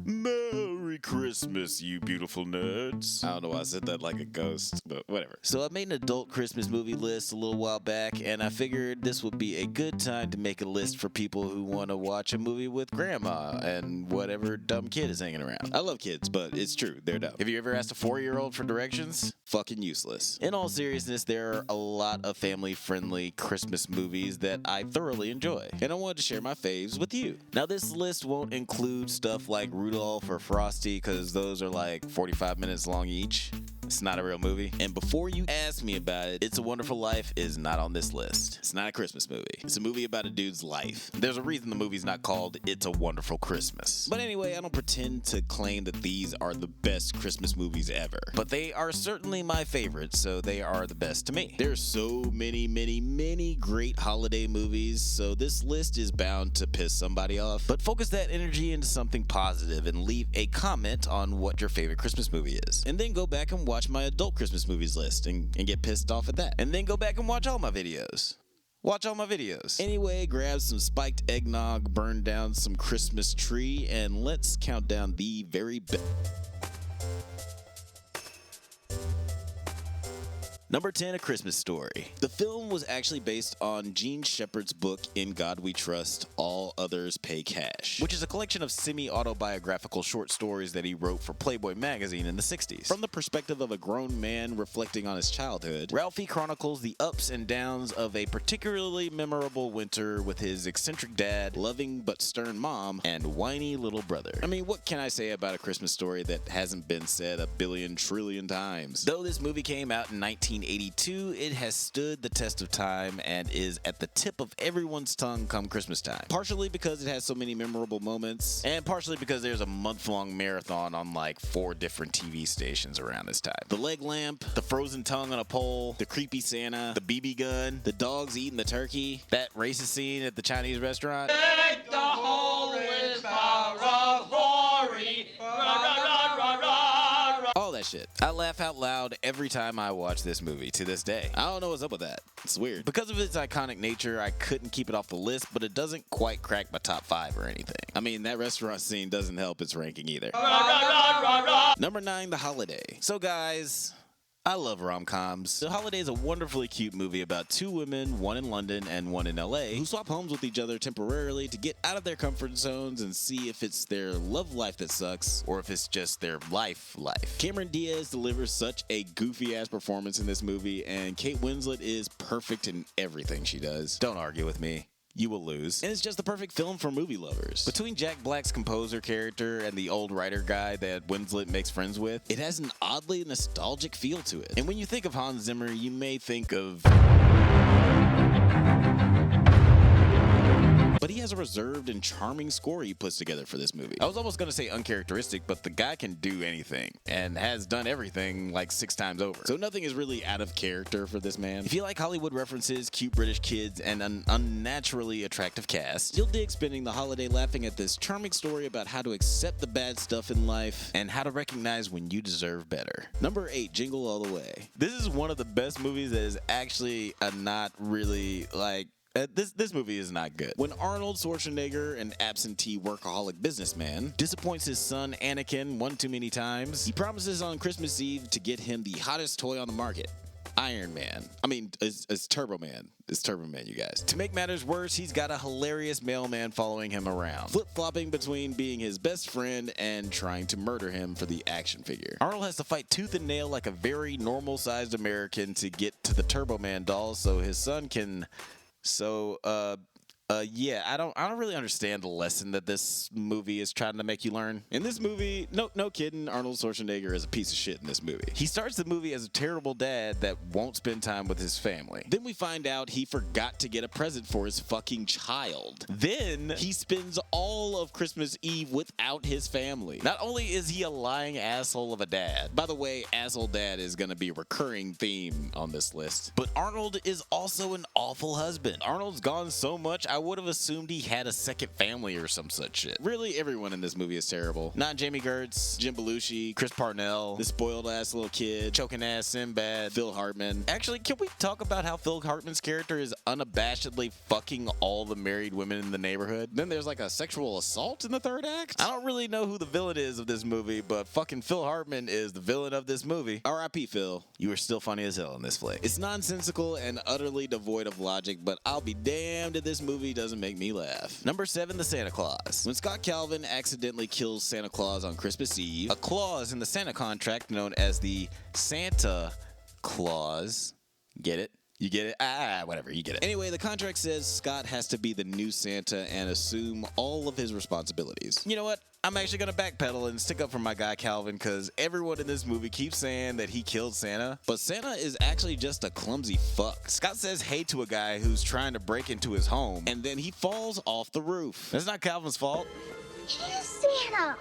Merry Christmas, you beautiful nerds. I don't know why I said that like a ghost, but whatever. So I made an adult Christmas movie list a little while back, and I figured this would be a good time to make a list for people who want to watch a movie with grandma and whatever dumb kid is hanging around. I love kids, but it's true, they're dumb. Have you ever asked a 4-year-old for directions? Fucking useless. In all seriousness, there are a lot of family-friendly Christmas movies that I thoroughly enjoy, and I wanted to share my faves with you. Now, this list won't include stuff like Rudolph or Frosty, because those are like 45 minutes long each. It's not a real movie. And before you ask me about it, It's a Wonderful Life is not on this list. It's not a Christmas movie. It's a movie about a dude's life. There's a reason the movie's not called It's a Wonderful Christmas. But anyway, I don't pretend to claim that these are the best Christmas movies ever. But they are certainly my favorites, so they are the best to me. There's so many great holiday movies, so this list is bound to piss somebody off. But focus that energy into something positive and leave a comment on what your favorite Christmas movie is. And then go back and watch my adult Christmas movies list and get pissed off at that. And then go back and watch all my videos. Watch all my videos. Anyway, grab some spiked eggnog, burn down some Christmas tree, and let's count down the very best. Number 10, A Christmas Story. The film was actually based on Gene Shepard's book, In God We Trust, All Others Pay Cash, which is a collection of semi-autobiographical short stories that he wrote for Playboy magazine in the 60s. From the perspective of a grown man reflecting on his childhood, Ralphie chronicles the ups and downs of a particularly memorable winter with his eccentric dad, loving but stern mom, and whiny little brother. I mean, what can I say about A Christmas Story that hasn't been said a billion trillion times? Though this movie came out in 1982, it has stood the test of time and is at the tip of everyone's tongue come Christmas time. Partially because it has so many memorable moments, and partially because there's a month-long marathon on like 4 different TV stations around this time. The leg lamp, the frozen tongue on a pole, the creepy Santa, the BB gun, the dogs eating the turkey, that racist scene at the Chinese restaurant. Take the whole with power of glory. All that shit. I laugh out loud every time I watch this movie to this day. I don't know what's up with that. It's weird. Because of its iconic nature, I couldn't keep it off the list, but it doesn't quite crack my top 5 or anything. I mean, that restaurant scene doesn't help its ranking either. Number 9, The Holiday. So guys, I love rom-coms. The Holiday is a wonderfully cute movie about 2 women, one in London and one in LA, who swap homes with each other temporarily to get out of their comfort zones and see if it's their love life that sucks or if it's just their life. Cameron Diaz delivers such a goofy-ass performance in this movie, and Kate Winslet is perfect in everything she does. Don't argue with me. You will lose. And it's just the perfect film for movie lovers. Between Jack Black's composer character and the old writer guy that Winslet makes friends with, it has an oddly nostalgic feel to it. And when you think of Hans Zimmer, you may think of... but he has a reserved and charming score he puts together for this movie. I was almost going to say uncharacteristic, but the guy can do anything and has done everything like 6 times over. So nothing is really out of character for this man. If you like Hollywood references, cute British kids, and an unnaturally attractive cast, you'll dig spending the holiday laughing at this charming story about how to accept the bad stuff in life and how to recognize when you deserve better. Number 8, Jingle All The Way. This is one of the best movies that is actually not really like... This movie is not good. When Arnold Schwarzenegger, an absentee workaholic businessman, disappoints his son Anakin one too many times, he promises on Christmas Eve to get him the hottest toy on the market. Iron Man. I mean, it's Turbo Man. It's Turbo Man, you guys. To make matters worse, he's got a hilarious mailman following him around, flip-flopping between being his best friend and trying to murder him for the action figure. Arnold has to fight tooth and nail like a very normal-sized American to get to the Turbo Man doll so his son can... yeah, I don't really understand the lesson that this movie is trying to make you learn. In this movie, no kidding, Arnold Schwarzenegger is a piece of shit in this movie. He starts the movie as a terrible dad that won't spend time with his family. Then we find out he forgot to get a present for his fucking child. Then he spends all of Christmas Eve without his family. Not only is he a lying asshole of a dad, by the way, asshole dad is gonna be a recurring theme on this list, but Arnold is also an awful husband. Arnold's gone so much, I would have assumed he had a second family or some such shit. Really, everyone in this movie is terrible. Not Jamie Gertz, Jim Belushi, Chris Parnell, this spoiled ass little kid, choking ass Sinbad, Phil Hartman. Actually, can we talk about how Phil Hartman's character is unabashedly fucking all the married women in the neighborhood? Then there's like a sexual assault in the third act? I don't really know who the villain is of this movie, but fucking Phil Hartman is the villain of this movie. R.I.P. Phil. You were still funny as hell in this flick. It's nonsensical and utterly devoid of logic, but I'll be damned if this movie doesn't make me laugh. Number 7, the Santa Claus. When Scott Calvin accidentally kills Santa Claus on Christmas Eve, a clause in the Santa contract known as the Santa Clause, get it? You get it? Whatever, you get it. Anyway, the contract says Scott has to be the new Santa and assume all of his responsibilities. You know what? I'm actually gonna backpedal and stick up for my guy Calvin, because everyone in this movie keeps saying that he killed Santa, but Santa is actually just a clumsy fuck. Scott says hey to a guy who's trying to break into his home, and then he falls off the roof. That's not Calvin's fault. It is Santa.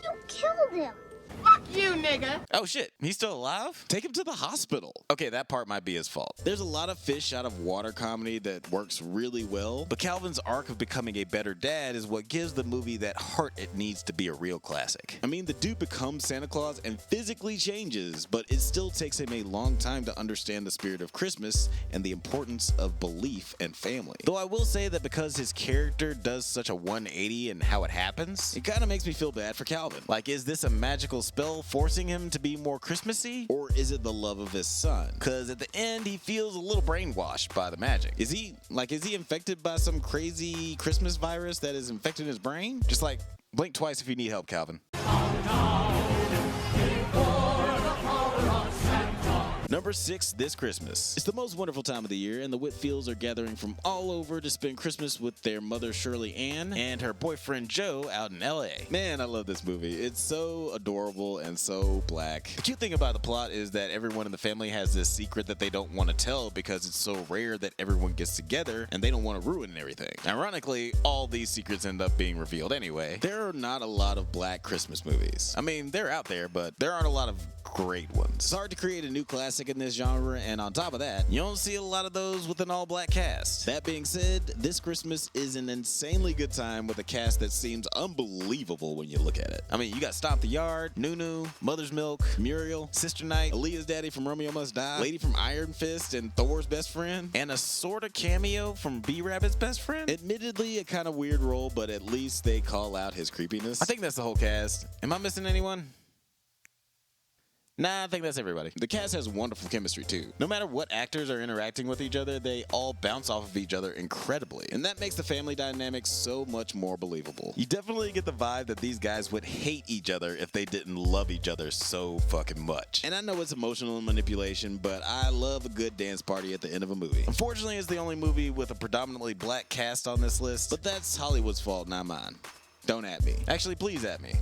You killed him. Fuck you, nigga. Oh shit, he's still alive? Take him to the hospital. Okay, that part might be his fault. There's a lot of fish out of water comedy that works really well, but Calvin's arc of becoming a better dad is what gives the movie that heart it needs to be a real classic. I mean, the dude becomes Santa Claus and physically changes, but it still takes him a long time to understand the spirit of Christmas and the importance of belief and family. Though I will say that because his character does such a 180 in how it happens, it kind of makes me feel bad for Calvin. Like, is this a magical spell forcing him to be more Christmassy, or is it the love of his son? Because at the end he feels a little brainwashed by the magic. Is he infected by some crazy Christmas virus that is infecting his brain? Just like, blink twice if you need help, Calvin. Number 6, This Christmas. It's the most wonderful time of the year, and the Whitfields are gathering from all over to spend Christmas with their mother Shirley Ann and her boyfriend Joe out in LA. Man, I love this movie. It's so adorable and so black. The cute thing about the plot is that everyone in the family has this secret that they don't want to tell because it's so rare that everyone gets together and they don't want to ruin everything. Ironically, all these secrets end up being revealed anyway. There are not a lot of black Christmas movies. I mean, they're out there, but there aren't a lot of great ones. It's hard to create a new classic in this genre, and on top of that, you don't see a lot of those with an all-black cast. That being said, This Christmas is an insanely good time with a cast that seems unbelievable when you look at it. I mean, you got Stomp the Yard, Nunu, Mother's Milk, Muriel, Sister Night, Aaliyah's daddy from Romeo Must Die, Lady from Iron Fist and Thor's best friend, and a sort of cameo from B-Rabbit's best friend. Admittedly, a kind of weird role, but at least they call out his creepiness. I think that's the whole cast. Am I missing anyone? Nah, I think that's everybody. The cast has wonderful chemistry too. No matter what actors are interacting with each other, they all bounce off of each other incredibly. And that makes the family dynamic so much more believable. You definitely get the vibe that these guys would hate each other if they didn't love each other so fucking much. And I know it's emotional manipulation, but I love a good dance party at the end of a movie. Unfortunately, it's the only movie with a predominantly black cast on this list, but that's Hollywood's fault, not mine. Don't at me. Actually, please at me.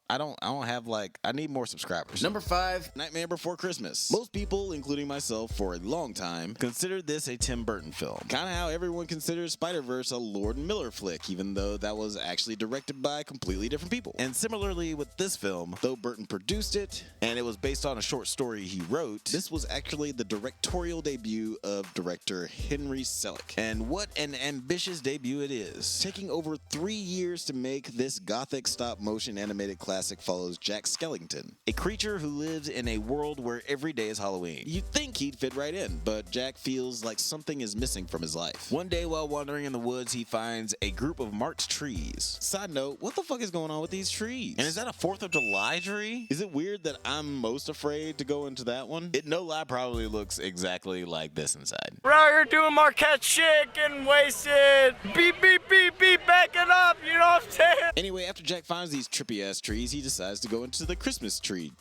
I don't have I need more subscribers. Number 5, Nightmare Before Christmas. Most people, including myself for a long time, considered this a Tim Burton film. Kind of how everyone considers Spider-Verse a Lord Miller flick, even though that was actually directed by completely different people. And similarly with this film, though Burton produced it, and it was based on a short story he wrote, this was actually the directorial debut of director Henry Selick. And what an ambitious debut it is. Taking over 3 years to make this gothic stop-motion animated classic follows Jack Skellington, a creature who lives in a world where every day is Halloween. You'd think he'd fit right in, but Jack feels like something is missing from his life. One day while wandering in the woods, he finds a group of marked trees. Side note, what the fuck is going on with these trees? And is that a 4th of July tree? Is it weird that I'm most afraid to go into that one? It, no lie, probably looks exactly like this inside. We're out here doing Marquette shit, getting wasted. Beep, beep, beep, beep, back it up, you know what I'm saying? Anyway, after Jack finds these trippy-ass trees, he decides to go into the Christmas tree.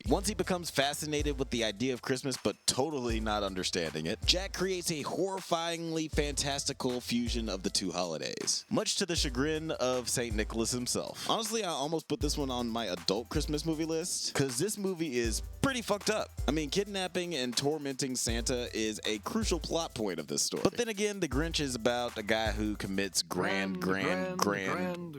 Once he becomes fascinated with the idea of Christmas but totally not understanding it, Jack creates a horrifyingly fantastical fusion of the two holidays, much to the chagrin of St. Nicholas himself. Honestly, I almost put this one on my adult Christmas movie list, because this movie is pretty fucked up. I mean, kidnapping and tormenting Santa is a crucial plot point of this story. But then again, The Grinch is about a guy who commits grand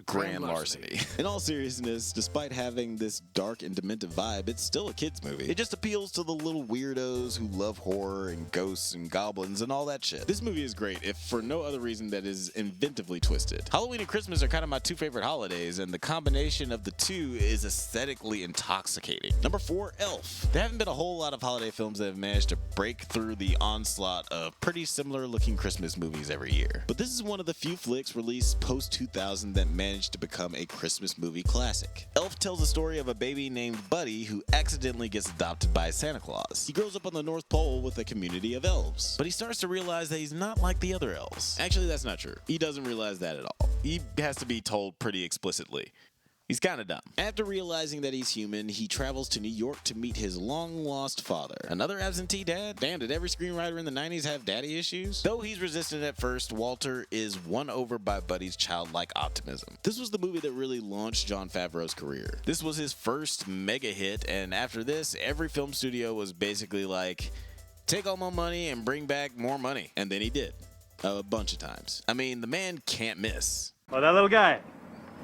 larceny. In all seriousness, despite having this dark and demented vibe, vibe, it's still a kid's movie. It just appeals to the little weirdos who love horror and ghosts and goblins and all that shit. This movie is great, if for no other reason that is inventively twisted. Halloween and Christmas are kind of my two favorite holidays, and the combination of the two is aesthetically intoxicating. Number 4, Elf. There haven't been a whole lot of holiday films that have managed to break through the onslaught of pretty similar looking Christmas movies every year. But this is one of the few flicks released post-2000 that managed to become a Christmas movie classic. Elf tells the story of a baby named Buddy who accidentally gets adopted by Santa Claus. He grows up on the North Pole with a community of elves, but he starts to realize that he's not like the other elves. Actually, that's not true. He doesn't realize that at all. He has to be told pretty explicitly. He's kind of dumb. After realizing that he's human, he travels to New York to meet his long-lost father. Another absentee dad? Damn, did every screenwriter in the 90s have daddy issues? Though he's resistant at first, Walter is won over by Buddy's childlike optimism. This was the movie that really launched Jon Favreau's career. This was his first mega hit, and after this, every film studio was basically like, take all my money and bring back more money. And then he did. A bunch of times. I mean, the man can't miss. Oh, that little guy.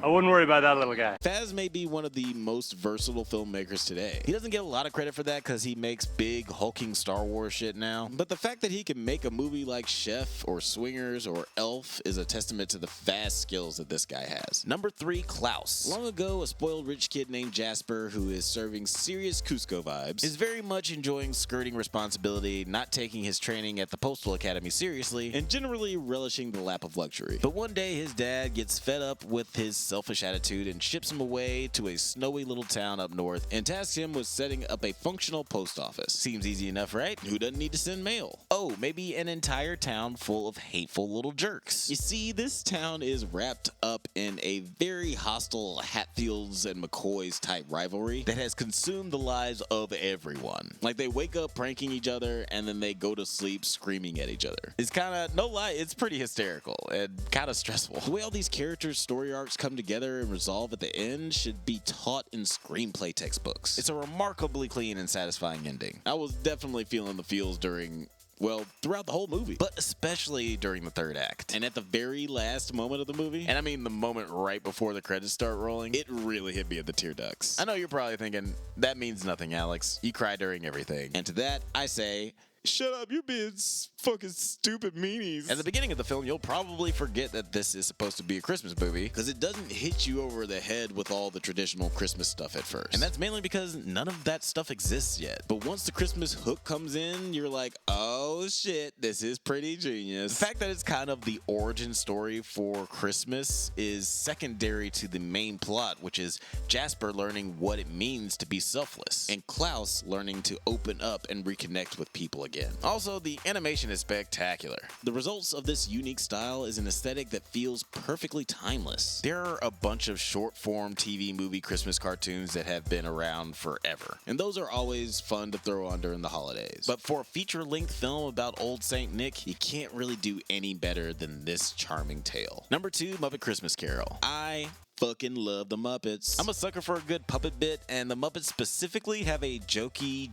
I wouldn't worry about that little guy. Faz may be one of the most versatile filmmakers today. He doesn't get a lot of credit for that because he makes big, hulking Star Wars shit now. But the fact that he can make a movie like Chef or Swingers or Elf is a testament to the vast skills that this guy has. Number 3, Klaus. Long ago, a spoiled rich kid named Jasper, who is serving serious Cusco vibes, is very much enjoying skirting responsibility, not taking his training at the Postal Academy seriously, and generally relishing the lap of luxury. But one day, his dad gets fed up with his selfish attitude and ships him away to a snowy little town up north and tasks him with setting up a functional post office. Seems easy enough, right? Who doesn't need to send mail? Oh, maybe an entire town full of hateful little jerks. You see, this town is wrapped up in a very hostile Hatfields and McCoys type rivalry that has consumed the lives of everyone. Like, they wake up pranking each other and then they go to sleep screaming at each other. It's kind of, no lie, it's pretty hysterical and kind of stressful. The way all these characters' story arcs come together and resolve at the end should be taught in screenplay textbooks. It's a remarkably clean and satisfying ending. I was definitely feeling the feels during, well, throughout the whole movie, but especially during the third act. And at the very last moment of the movie, and I mean the moment right before the credits start rolling, it really hit me at the tear ducts. I know you're probably thinking, that means nothing, Alex. You cry during everything. And to that, I say, shut up, you're being fucking stupid meanies. At the beginning of the film, you'll probably forget that this is supposed to be a Christmas movie because it doesn't hit you over the head with all the traditional Christmas stuff at first. And that's mainly because none of that stuff exists yet. But once the Christmas hook comes in, you're like, oh shit, this is pretty genius. The fact that it's kind of the origin story for Christmas is secondary to the main plot, which is Jasper learning what it means to be selfless and Klaus learning to open up and reconnect with people again. Also, the animation is spectacular. The results of this unique style is an aesthetic that feels perfectly timeless. There are a bunch of short-form TV movie Christmas cartoons that have been around forever, and those are always fun to throw on during the holidays. But for a feature-length film about Old Saint Nick, you can't really do any better than this charming tale. Number 2, Muppet Christmas Carol. I fucking love the Muppets. I'm a sucker for a good puppet bit, and the Muppets specifically have a jokey,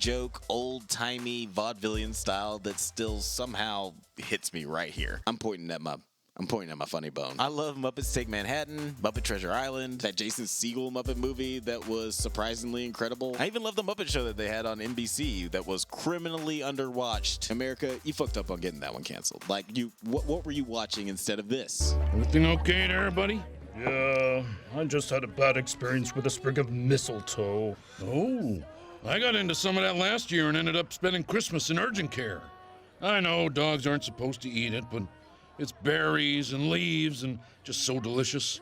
old-timey vaudevillian style that still somehow hits me right here. I'm pointing at my funny bone. I love Muppets Take Manhattan, Muppet Treasure Island, that Jason Segel Muppet movie that was surprisingly incredible. I even love the Muppet Show that they had on NBC that was criminally underwatched. America, you fucked up on getting that one canceled. Like, what were you watching instead of this? Everything okay there, buddy? Yeah, I just had a bad experience with a sprig of mistletoe. Oh, I got into some of that last year and ended up spending Christmas in urgent care. I know dogs aren't supposed to eat it, but it's berries and leaves and just so delicious.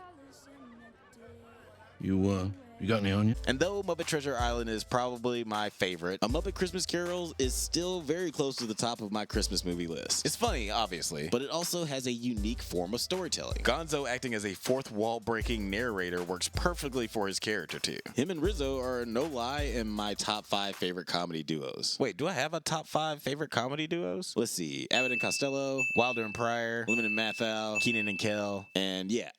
You got any on you? And though Muppet Treasure Island is probably my favorite, A Muppet Christmas Carol is still very close to the top of my Christmas movie list. It's funny, obviously, but it also has a unique form of storytelling. Gonzo acting as a fourth wall breaking narrator works perfectly for his character too. Him and Rizzo are, no lie, in my top 5 favorite comedy duos. Wait, do I have a top 5 favorite comedy duos? Let's see. Abbott and Costello, Wilder and Pryor, Lemon and Matthau, Keenan and Kel, and yeah.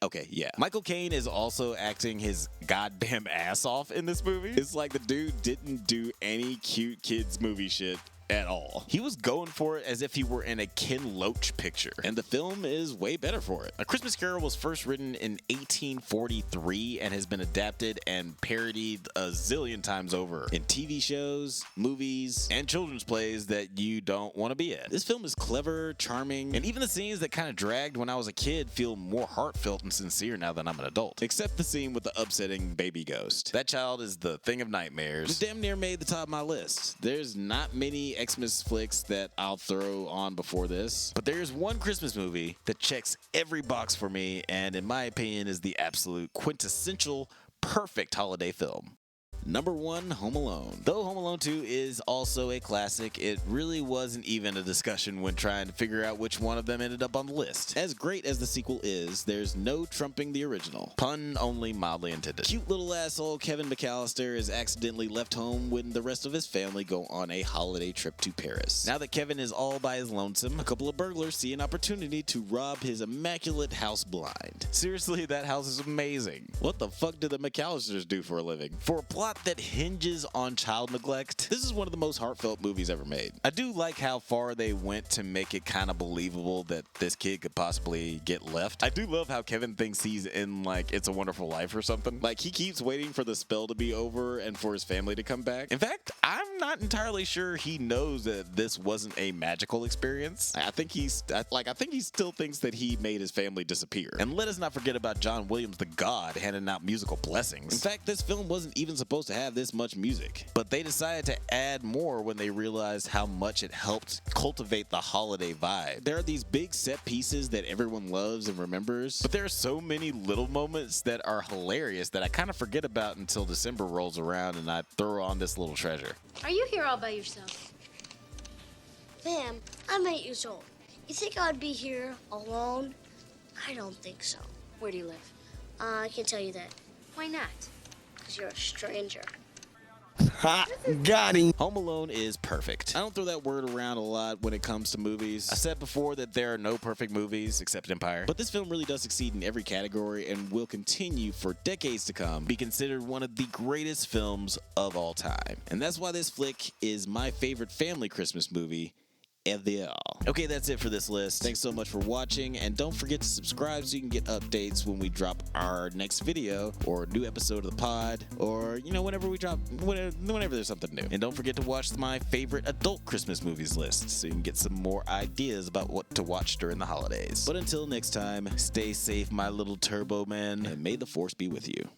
Michael Caine is also acting his goddamn ass off in this movie. It's like the dude didn't do any cute kids movie shit at all. He was going for it as if he were in a Ken Loach picture, and the film is way better for it. A Christmas Carol was first written in 1843 and has been adapted and parodied a zillion times over in TV shows, movies, and children's plays that you don't want to be at. This film is clever, charming, and even the scenes that kind of dragged when I was a kid feel more heartfelt and sincere now that I'm an adult. Except the scene with the upsetting baby ghost. That child is the thing of nightmares. It damn near made the top of my list. There's not many Xmas flicks that I'll throw on before this, but there's one Christmas movie that checks every box for me and in my opinion is the absolute quintessential perfect holiday film. Number 1, Home Alone. Though Home Alone 2 is also a classic, it really wasn't even a discussion when trying to figure out which one of them ended up on the list. As great as the sequel is, there's no trumping the original. Pun only mildly intended. Cute little asshole Kevin McAllister is accidentally left home when the rest of his family go on a holiday trip to Paris. Now that Kevin is all by his lonesome, a couple of burglars see an opportunity to rob his immaculate house blind. Seriously, that house is amazing. What the fuck do the McAllisters do for a living? For a plot that hinges on child neglect, this is one of the most heartfelt movies ever made. I do like how far they went to make it kind of believable that this kid could possibly get left. I do love how Kevin thinks he's in like It's a Wonderful Life or something. Like he keeps waiting for the spell to be over and for his family to come back. In fact, I'm not entirely sure he knows that this wasn't a magical experience. I think he still thinks that he made his family disappear. And let us not forget about John Williams, the god, handing out musical blessings. In fact, this film wasn't even supposed to have this much music, but they decided to add more when they realized how much it helped cultivate the holiday vibe. There are these big set pieces that everyone loves and remembers, but there are so many little moments that are hilarious that I kind of forget about until December rolls around and I throw on this little treasure. Are you here all by yourself? Ma'am, I'm 8 years old. You think I'd be here alone? I don't think so. Where do you live? I can't tell you that, Why not? because you're a stranger. Ha! Got him! Home Alone is perfect. I don't throw that word around a lot when it comes to movies. I said before that there are no perfect movies except Empire, but this film really does succeed in every category and will continue for decades to come be considered one of the greatest films of all time. And that's why this flick is my favorite family Christmas movie ever. Okay, that's it for this list. Thanks so much for watching, and don't forget to subscribe so you can get updates when we drop our next video or a new episode of the pod, or whenever there's something new. And don't forget to watch my favorite adult Christmas movies list so you can get some more ideas about what to watch during the holidays. But until next time, stay safe, my little turbo men, and may the force be with you.